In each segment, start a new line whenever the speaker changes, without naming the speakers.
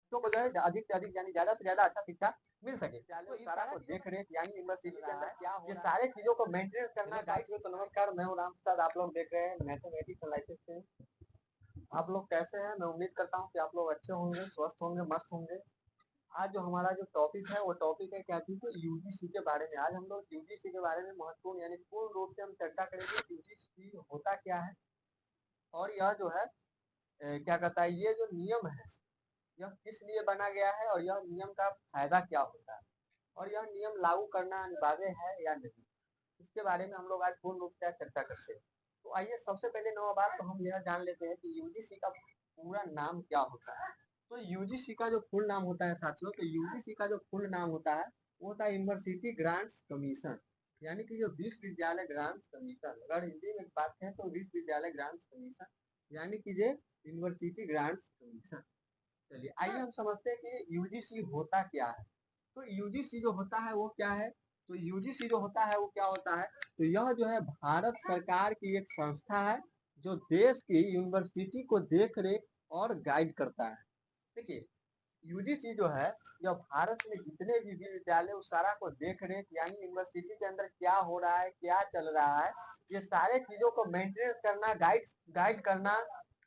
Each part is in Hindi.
बच्चों को जो है अधिक से अधिक यानी ज्यादा से ज्यादा अच्छा शिक्षा मिल सके। तो इस सारा को देख रेख यानी यूनिवर्सिटी के अंदर क्या ये सारे चीजों को मेंटेनेंस करना गाइड। तो नमस्कार, मैं हूं राम प्रसाद, आप लोग देख रहे हैं मैथमेटिक्स एनालिसिस से। आप लोग कैसे हैं? मैं उम्मीद करता हूँ कि आप लोग अच्छे होंगे, स्वस्थ होंगे, मस्त होंगे। आज जो हमारा जो टॉपिक है वो टॉपिक है क्या थी, तो यूजीसी के बारे में। आज हम लोग यूजीसी के बारे में महत्वपूर्ण यानी पूर्ण रूप से हम चर्चा करेंगे यूजीसी होता क्या है, और यह जो है क्या कहता है, ये जो नियम है यह किस लिए बना गया है, और यह नियम का फायदा क्या होता है, और यह नियम लागू करना अनिवार्य है या नहीं, इसके बारे में हम लोग आज पूर्ण रूप से चर्चा करते हैं। तो आइए सबसे पहले नंबर बात तो हम यह जान लेते हैं कि यूजीसी का पूरा नाम क्या होता है। तो यूजीसी का जो फुल नाम होता है साथियों, तो यूजीसी का जो फुल नाम होता है वो होता है यूनिवर्सिटी ग्रांट्स कमीशन, यानी कि जो विश्वविद्यालय ग्रांट्स कमीशन, अगर हिंदी में बात करें तो विश्वविद्यालय ग्रांट्स कमीशन, यानी कि ये यूनिवर्सिटी ग्रांट्स कमीशन। चलिए आइए हम समझते हैं कि यूजीसी होता क्या है। तो यूजीसी जो होता है वो क्या है, तो यूजीसी जो होता है वो क्या होता है, तो यह जो है भारत सरकार की एक संस्था है जो देश की यूनिवर्सिटी को देख रेख और गाइड करता है। देखिए यूजीसी जो है यह भारत में जितने भी विश्वविद्यालय उस सारा को देख रेख यानी यूनिवर्सिटी के अंदर क्या हो रहा है, क्या चल रहा है, ये सारे चीजों को मेंटेनेंस करना, गाइड करना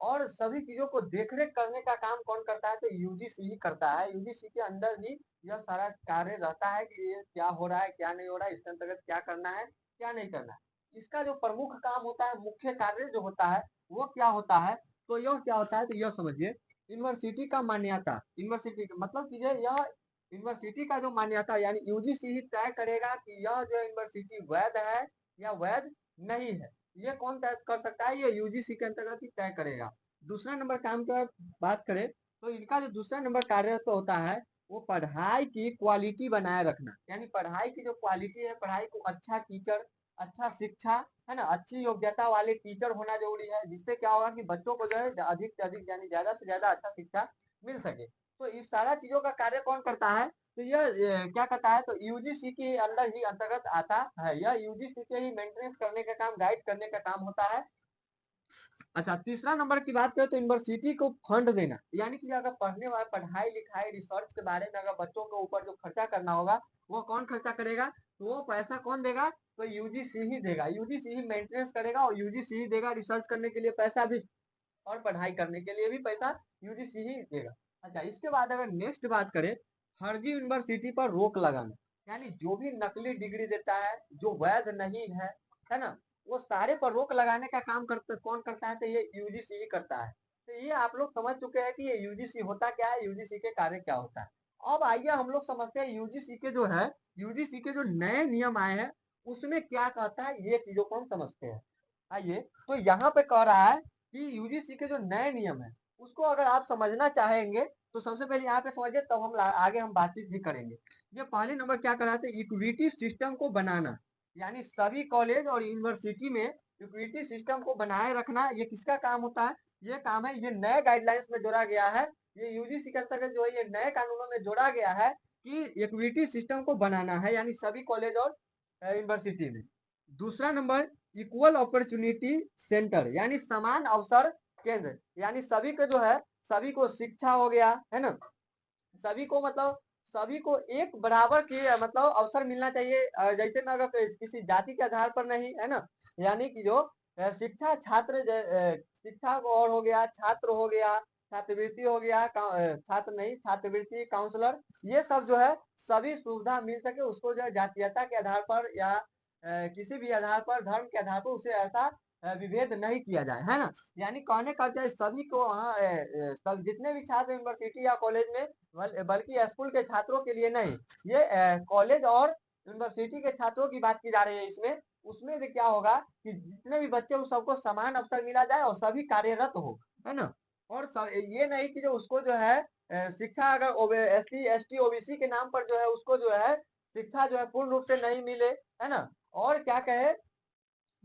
और सभी चीजों को देखरेख करने का काम कौन करता है, तो यूजीसी ही करता है। यूजीसी के अंदर ही यह सारा कार्य रहता है कि ये क्या हो रहा है, क्या नहीं हो रहा है, इसके अंतर्गत क्या करना है, क्या नहीं करना है। इसका जो प्रमुख काम होता है, मुख्य कार्य जो होता है वो क्या होता है, तो यह क्या होता है, तो यह समझिए यूनिवर्सिटी का मान्यता, यूनिवर्सिटी मतलब कि यह यूनिवर्सिटी का जो मान्यता यानी यूजीसी ही तय करेगा कि यह जो यूनिवर्सिटी वैध है या वैध नहीं है। ये कौन तय कर सकता है, ये यूजीसी के अंतर्गत ही तय करेगा। दूसरा नंबर काम की बात करें तो इनका जो दूसरा नंबर कार्य तो होता है वो पढ़ाई की क्वालिटी बनाए रखना, यानी पढ़ाई की जो क्वालिटी है, पढ़ाई को अच्छा टीचर, अच्छा शिक्षा है ना, अच्छी योग्यता वाले टीचर होना जरूरी है, जिससे क्या होगा कि बच्चों को जो है अधिक से अधिक यानी ज्यादा से ज्यादा अच्छा शिक्षा मिल सके। तो इस सारा चीजों का कार्य कौन करता है, तो यह क्या करता है, तो यूजीसी के अंदर ही अंतर्गत आता है। यह यूजीसी के ही मेंटेनेंस करने का काम, गाइड करने का काम होता है। अच्छा तीसरा नंबर की बात करें तो यूनिवर्सिटी को फंड देना, यानी कि अगर पढ़ने वाले पढ़ाई लिखाई रिसर्च के बारे में अगर बच्चों के ऊपर जो खर्चा करना होगा वो कौन खर्चा करेगा, तो वो पैसा कौन देगा, तो यूजीसी ही देगा। यूजीसी ही मेंटेनेंस करेगा और यूजीसी ही देगा, रिसर्च करने के लिए पैसा भी और पढ़ाई करने के लिए भी पैसा यूजीसी ही देगा। अच्छा इसके बाद अगर नेक्स्ट बात करें, फर्जी यूनिवर्सिटी पर रोक लगाना, यानी जो भी नकली डिग्री देता है, जो वैध नहीं है ना, वो सारे पर रोक लगाने का काम कौन करता है, तो ये यूजीसी ही करता है। तो ये आप लोग समझ चुके हैं कि ये यूजीसी होता क्या है, यूजीसी के कार्य क्या होता है। अब आइए हम लोग समझते हैं यूजीसी के जो है, यूजीसी के जो नए नियम आए हैं उसमें क्या कहता है, ये चीजों को हम समझते हैं। आइए तो यहाँ पे कह रहा है कि यूजीसी के जो नए नियम है उसको अगर आप समझना चाहेंगे तो सबसे पहले यहाँ पे समझिए, तब हम आगे हम बातचीत भी करेंगे। ये पहले नंबर क्या कराते हैं, इक्विटी सिस्टम को बनाना, यानी सभी कॉलेज और यूनिवर्सिटी में इक्विटी सिस्टम को बनाए रखना, ये किसका काम होता है, ये काम है, ये नए गाइडलाइंस में जोड़ा गया है। ये यूजीसी के अंतर्गत जो है ये नए कानूनों में जोड़ा गया है कि इक्विटी सिस्टम को बनाना है, यानी सभी कॉलेज और यूनिवर्सिटी में। दूसरा नंबर इक्वल अपॉर्चुनिटी सेंटर, यानी समान अवसर केंद्र, यानी सभी को जो है, सभी को शिक्षा हो गया है ना, सभी को मतलब सभी को एक बराबर के मतलब अवसर मिलना चाहिए। जैसे में अगर किसी जाति के आधार पर नहीं है ना, यानी कि जो शिक्षा छात्र शिक्षा को और हो गया, छात्र हो गया, छात्रवृत्ति हो गया, छात्र नहीं छात्रवृत्ति, काउंसलर, ये सब जो है सभी सुविधा मिल सके उसको, जो है जातीयता के आधार पर या किसी भी आधार पर, धर्म के आधार पर उसे ऐसा विभेद नहीं किया जाए, है ना। यानी कहने का अर्थ है सभी को वहाँ सब जितने भी छात्र यूनिवर्सिटी या कॉलेज में, बल्कि स्कूल के छात्रों के लिए नहीं, ये कॉलेज और यूनिवर्सिटी के छात्रों की बात की जा रही है इसमें। उसमें से क्या होगा कि जितने भी बच्चे उन सबको समान अवसर मिला जाए और सभी कार्यरत हो, है ना। और ये नहीं कि जो उसको जो है शिक्षा अगर SC ST OBC के नाम पर जो है उसको जो है शिक्षा जो है पूर्ण रूप से नहीं मिले, है ना, और क्या कहे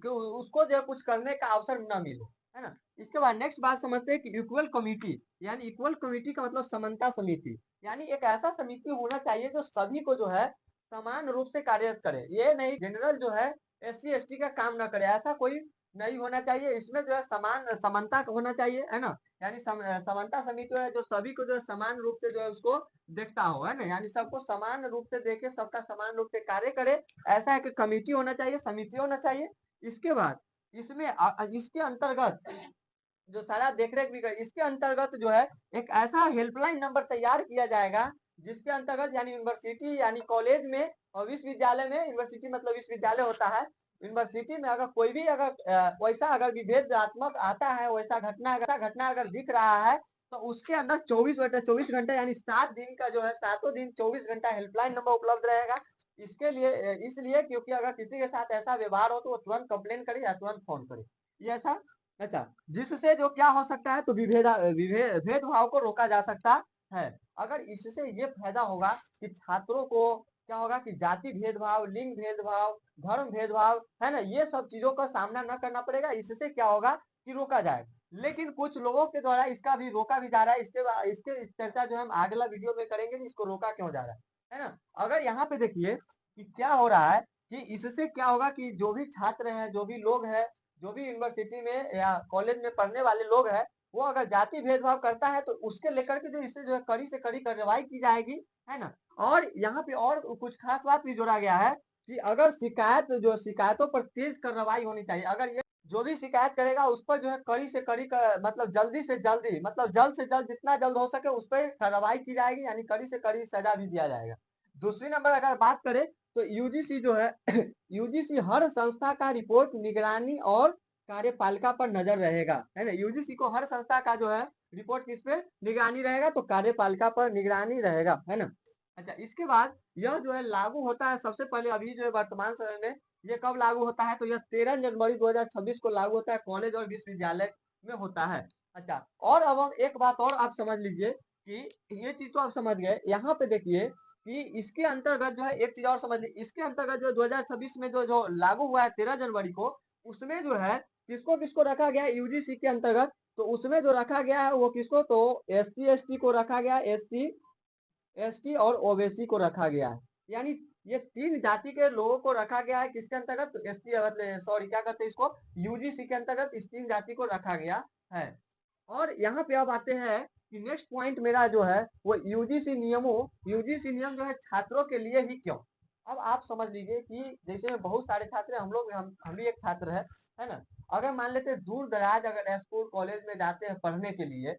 कि उसको जो है कुछ करने का अवसर ना मिले, है ना। इसके बाद नेक्स्ट बात समझते हैं कि इक्वल कमिटी, यानी इक्वल कमिटी का मतलब समानता समिति, यानी एक ऐसा समिति होना चाहिए जो सभी को जो है समान रूप से कार्यरत करे, ये नहीं जनरल जो है SC ST का काम ना करे, ऐसा कोई नहीं होना चाहिए। इसमें जो है समान समानता होना चाहिए, है ना। यानी समानता समिति है जो सभी को जो है समान रूप से जो है उसको देखता हो, है ना। यानी सबको समान रूप से देखे, सबका समान रूप से कार्य करे। ऐसा है कि कमेटी होना चाहिए, समिति होना चाहिए। इसके बाद इसमें इसके अंतर्गत जो सारा देख रेख भी कर, इसके अंतर्गत जो है एक ऐसा हेल्पलाइन नंबर तैयार किया जाएगा जिसके अंतर्गत यानी यूनिवर्सिटी यानी कॉलेज में और विश्वविद्यालय में, यूनिवर्सिटी मतलब विश्वविद्यालय होता है, यूनिवर्सिटी में अगर कोई भी अगर वैसा अगर विभेदात्मक आता है, वैसा घटना अगर दिख रहा है, तो उसके अंदर 24/24 घंटा यानी 7 दिन का जो है 7 दिन 24 घंटा हेल्पलाइन नंबर उपलब्ध रहेगा। इसके लिए इसलिए क्योंकि अगर किसी के साथ ऐसा व्यवहार हो तो वो तुरंत कंप्लेन करे या तुरंत फोन करे। ये ऐसा अच्छा, जिससे जो क्या हो सकता है तो भेदभाव को रोका जा सकता है। अगर इससे ये फायदा होगा कि छात्रों को क्या होगा कि जाति भेदभाव, लिंग भेदभाव, धर्म भेदभाव, है ना, ये सब चीजों का सामना न करना पड़ेगा। इससे क्या होगा कि रोका जाएगा। लेकिन कुछ लोगों के द्वारा इसका भी रोका भी जा रहा है। इसके चर्चा जो हम अगला वीडियो में करेंगे कि इसको रोका क्यों जा रहा है ना। अगर यहाँ पे देखिए कि क्या हो रहा है कि इससे क्या होगा कि जो भी छात्र हैं, जो भी लोग हैं, जो भी यूनिवर्सिटी में या कॉलेज में पढ़ने वाले लोग हैं, वो अगर जाति भेदभाव करता है तो उसके लेकर के जो इससे जो है कड़ी से कड़ी कार्रवाई की जाएगी, है ना। और यहाँ पे और कुछ खास बात भी जोड़ा गया है कि अगर शिकायतों पर तेज कार्रवाई होनी चाहिए। अगर ये जो भी शिकायत करेगा उस पर जो है कड़ी से कड़ी मतलब जल्दी से जल्दी मतलब जल्द से जल्द जितना जल्द हो सके उस पर कार्रवाई की जाएगी, यानी कड़ी से कड़ी सजा भी दिया जाएगा। दूसरी नंबर अगर बात करें तो यूजीसी जो है यूजीसी हर संस्था का रिपोर्ट, निगरानी और कार्यपालिका पर नजर रहेगा, है ना। यूजीसी को हर संस्था का जो है रिपोर्ट किस पे निगरानी रहेगा तो कार्यपालिका पर निगरानी रहेगा, है ना। अच्छा, इसके बाद यह जो है लागू होता है सबसे पहले अभी जो है वर्तमान समय में ये कब लागू होता है तो यह 13 जनवरी 2026 को लागू होता है, कॉलेज और विश्वविद्यालय में होता है। अच्छा, और अब हम एक बात और आप समझ लीजिए कि ये चीज तो आप समझ गए। यहाँ पे देखिए कि इसके अंतर्गत जो है एक चीज और समझ लीजिए, इसके अंतर्गत जो 2026 में जो जो लागू हुआ है 13 जनवरी को, उसमें जो है किसको किसको रखा गया है यूजीसी के अंतर्गत, तो उसमें जो रखा गया है वो किसको तो SC ST को रखा गया, SC ST और ओबीसी को रखा गया है। यानी ये 3 जाति के लोगों को रखा गया है किसके अंतर्गत तो ST मतलब सॉरी क्या कहते हैं इसको यूजीसी के अंतर्गत इस 3 जाति को रखा गया है। और यहाँ पे अब आते हैं कि नेक्स्ट पॉइंट मेरा जो है वो यूजीसी नियम जो है छात्रों के लिए ही क्यों। अब आप समझ लीजिए कि जैसे बहुत सारे छात्र हम भी एक छात्र है ना। अगर मान लेते दूर दराज अगर स्कूल कॉलेज में जाते हैं पढ़ने के लिए,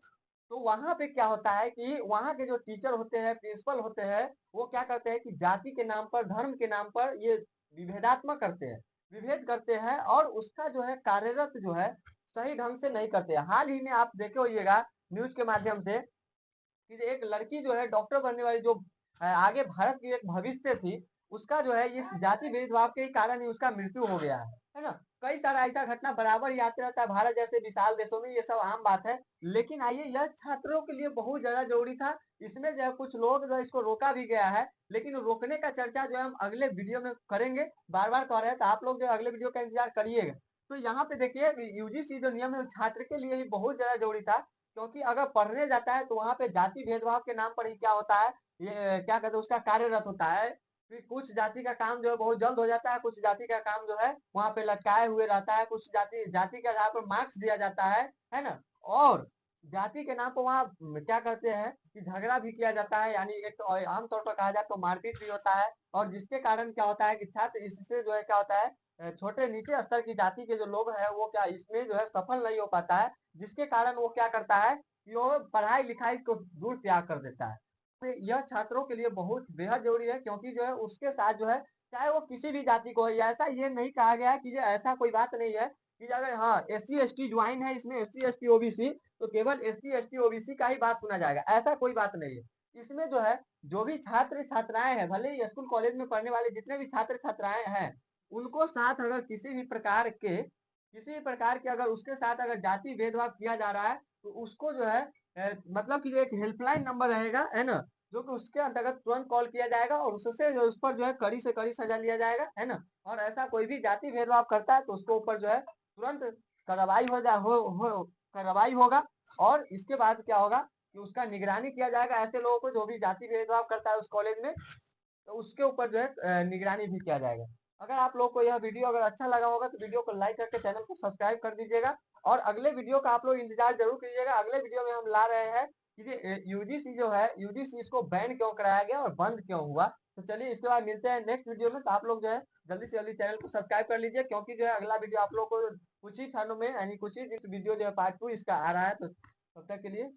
तो वहां पे क्या होता है कि वहां के जो टीचर होते हैं, प्रिंसिपल होते हैं, वो क्या करते हैं कि जाति के नाम पर, धर्म के नाम पर ये विभेदात्मक करते हैं, विभेद करते हैं और उसका जो है कार्यरत जो है सही ढंग से नहीं करते। हाल ही में आप देखे होइएगा न्यूज के माध्यम से कि एक लड़की जो है डॉक्टर बनने वाली, जो आगे भारत की एक भविष्य थी, उसका जो है इस जाति भेदभाव के कारण ही उसका मृत्यु हो गया है ना। कई सारा ऐसा घटना बराबर ही आते रहता है भारत जैसे विशाल देशों में, ये सब आम बात है। लेकिन आइए, यह छात्रों के लिए बहुत ज्यादा जरूरी था। इसमें जो है कुछ लोग जो है इसको रोका भी गया है, लेकिन रोकने का चर्चा जो है हम अगले वीडियो में करेंगे। बार बार कह रहे हैं तो आप लोग जो अगले वीडियो का इंतजार करिएगा। तो यहाँ पे देखिए यूजीसी जो नियम है छात्र के लिए ही बहुत ज्यादा जरूरी था, क्योंकि अगर पढ़ने जाता है तो वहां पे जाति भेदभाव के नाम पर ही क्या होता है, ये क्या कहते हैं उसका कार्यरत होता है। फिर कुछ जाति का काम जो है बहुत जल्द हो जाता है, कुछ जाति का काम जो है वहां पे लटकाए हुए रहता है, कुछ जाति जाति के आधार पर मार्क्स दिया जाता है ना। और जाति के नाम पर वहाँ क्या करते हैं कि झगड़ा भी किया जाता है, यानी एक तो आमतौर पर कहा जाए तो मारपीट भी होता है। और जिसके कारण क्या होता है कि छात्र इससे जो है क्या होता है छोटे नीचे स्तर की जाति के जो लोग हैं वो क्या इसमें जो है सफल नहीं हो पाता है, जिसके कारण वो क्या करता है कि वो पढ़ाई लिखाई को दूर त्याग कर देता है। तो यह छात्रों के लिए बहुत बेहद जरूरी है, क्योंकि जो है उसके साथ जो है चाहे वो किसी भी जाति को है, ऐसा ये नहीं कहा गया है कि ऐसा कोई बात नहीं है कि अगर हाँ SC ST ज्वाइन है इसमें SC ST OBC तो केवल SC ST OBC का ही बात सुना जाएगा, ऐसा कोई बात नहीं है। इसमें जो है जो भी छात्र छात्राएं हैं, भले ही स्कूल कॉलेज में पढ़ने वाले जितने भी छात्र छात्राएं हैं, उनको साथ अगर किसी भी प्रकार के अगर उसके साथ अगर जाति भेदभाव किया जा रहा है तो उसको जो है मतलब कि जो एक हेल्पलाइन नंबर रहेगा, है ना, जो कि उसके अंतर्गत तुरंत कॉल किया जाएगा और उससे जो उस पर जो है कड़ी से कड़ी सजा लिया जाएगा, है ना। और ऐसा कोई भी जाति भेदभाव करता है तो उसके ऊपर जो है तुरंत कार्रवाई हो जा हो कार्रवाई होगा। और इसके बाद क्या होगा कि उसका निगरानी किया जाएगा, ऐसे लोगों को जो भी जाति भेदभाव करता है उस कॉलेज में, तो उसके ऊपर जो है निगरानी भी किया जाएगा। अगर आप लोग को यह वीडियो अगर अच्छा लगा होगा तो वीडियो को लाइक करके चैनल को सब्सक्राइब कर दीजिएगा और अगले वीडियो का आप लोग इंतजार जरूर कीजिएगा। अगले वीडियो में हम ला रहे हैं कि ये यूजीसी जो है, यूजीसी इसको बैन क्यों कराया गया और बंद क्यों हुआ। तो चलिए इसके बाद मिलते हैं नेक्स्ट वीडियो में। तो आप लोग जो है जल्दी से जल्दी चैनल को सब्सक्राइब कर लीजिए, क्योंकि जो है अगला वीडियो आप लोग को कुछ ही क्षणों में यानी कुछ ही वीडियो जो है पार्ट 2 इसका आ रहा है। तो तब तक के लिए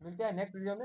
मिलते हैं नेक्स्ट वीडियो में।